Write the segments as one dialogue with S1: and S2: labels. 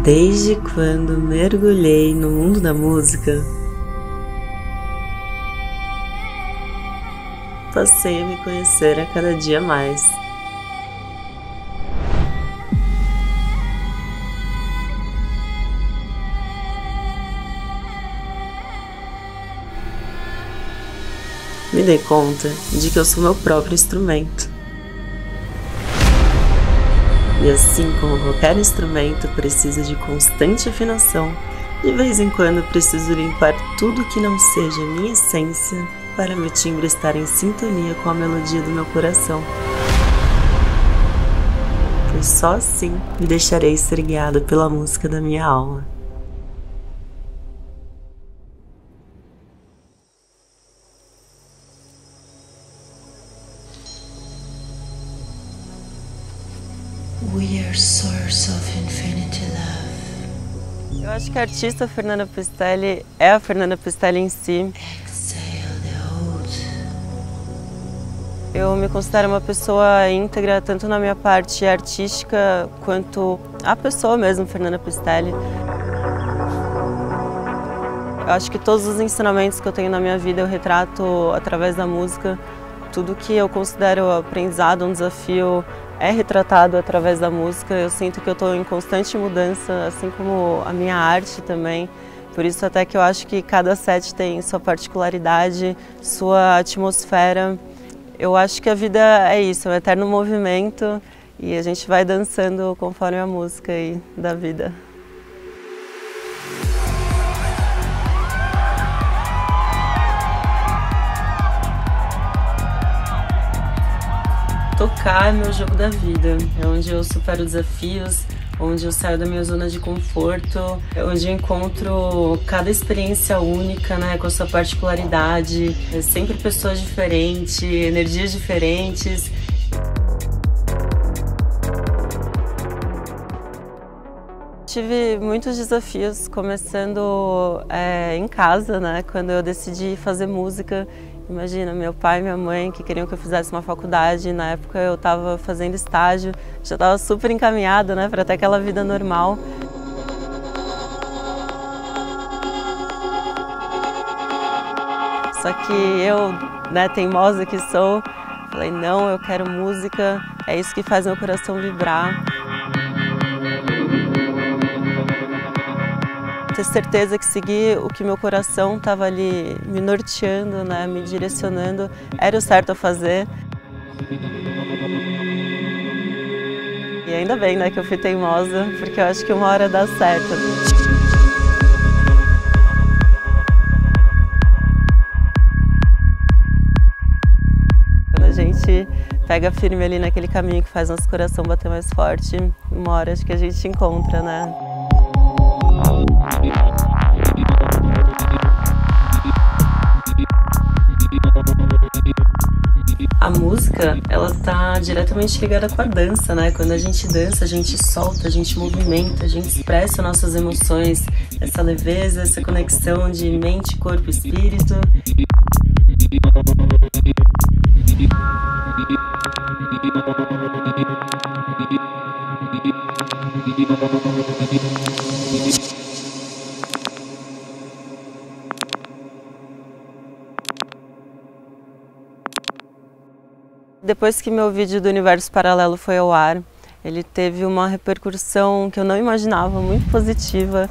S1: Desde quando mergulhei no mundo da música, passei a me conhecer a cada dia mais. Me dei conta de que eu sou meu próprio instrumento. E assim como qualquer instrumento precisa de constante afinação, de vez em quando preciso limpar tudo que não seja minha essência para meu timbre estar em sintonia com a melodia do meu coração. Pois só assim me deixarei ser guiado pela música da minha alma.
S2: We are source of infinity love.
S1: Eu acho que a artista Fernanda Pistelli é a Fernanda Pistelli em si.
S2: Exhale the old.
S1: Eu me considero uma pessoa íntegra, tanto na minha parte artística, quanto a pessoa mesmo, Fernanda Pistelli. Eu acho que todos os ensinamentos que eu tenho na minha vida eu retrato através da música. Tudo que eu considero aprendizado, um desafio, é retratado através da música. Eu sinto que eu estou em constante mudança, assim como a minha arte também. Por isso até que eu acho que cada set tem sua particularidade, sua atmosfera. Eu acho que a vida é isso, é um eterno movimento e a gente vai dançando conforme a música aí da vida. Tocar é meu jogo da vida, é onde eu supero desafios, onde eu saio da minha zona de conforto, é onde eu encontro cada experiência única, né, com a sua particularidade, é sempre pessoas diferentes, energias diferentes. Tive muitos desafios, começando em casa, né, quando eu decidi fazer música. Imagina, meu pai e minha mãe que queriam que eu fizesse uma faculdade, na época eu estava fazendo estágio, já estava super encaminhada, né, para ter aquela vida normal. Só que eu, né, teimosa que sou, falei, não, eu quero música, é isso que faz meu coração vibrar. Ter certeza que seguir o que meu coração estava ali me norteando, né, me direcionando, era o certo a fazer. E ainda bem, né, que eu fui teimosa, porque eu acho que uma hora dá certo. Quando a gente pega firme ali naquele caminho que faz nosso coração bater mais forte, uma hora acho que a gente encontra, né? A música, ela tá diretamente ligada com a dança, né? Quando a gente dança, a gente solta, a gente movimenta, a gente expressa nossas emoções, essa leveza, essa conexão de mente, corpo e espírito. Depois que meu vídeo do Universo Paralelo foi ao ar, ele teve uma repercussão que eu não imaginava, muito positiva.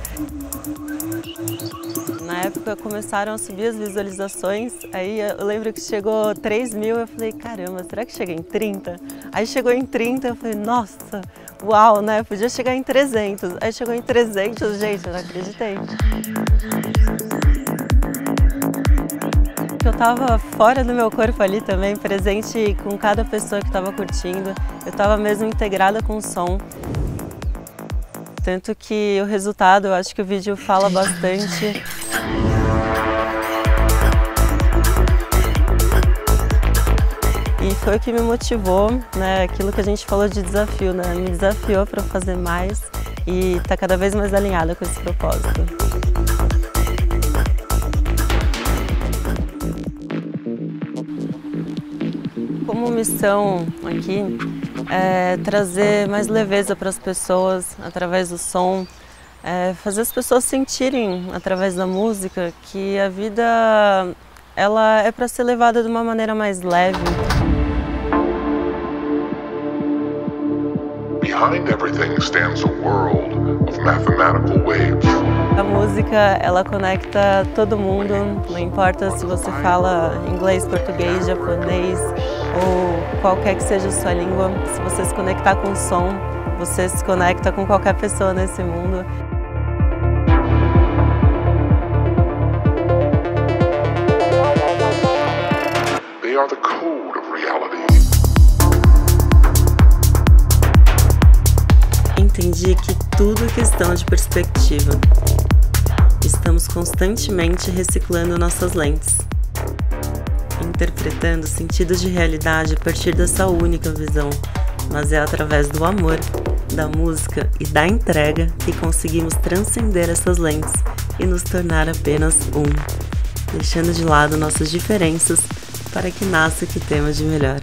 S1: Na época começaram a subir as visualizações, aí eu lembro que chegou 3.000, eu falei, caramba, será que chega em 30? Aí chegou em 30, eu falei, nossa, uau, né? Podia chegar em 300. Aí chegou em 300, gente, eu não acreditei. Eu estava fora do meu corpo ali também, presente com cada pessoa que estava curtindo. Eu estava mesmo integrada com o som. Tanto que o resultado, eu acho que o vídeo fala bastante. E foi o que me motivou, né? Aquilo que a gente falou de desafio, né? Me desafiou para fazer mais e tá cada vez mais alinhada com esse propósito. Como missão aqui é trazer mais leveza para as pessoas através do som, fazer as pessoas sentirem, através da música, que a vida ela é para ser levada de uma maneira mais leve.
S3: Behind everything stands a world of mathematical waves.
S1: A música, ela conecta todo mundo, não importa se você fala inglês, português, japonês ou qualquer que seja a sua língua. Se você se conectar com o som, você se conecta com qualquer pessoa nesse mundo.
S3: They are the code of reality.
S1: Entendi que tudo é questão de perspectiva. Estamos constantemente reciclando nossas lentes, interpretando sentidos de realidade a partir dessa única visão, mas é através do amor, da música e da entrega que conseguimos transcender essas lentes e nos tornar apenas um, deixando de lado nossas diferenças para que nasça o que temos de melhor.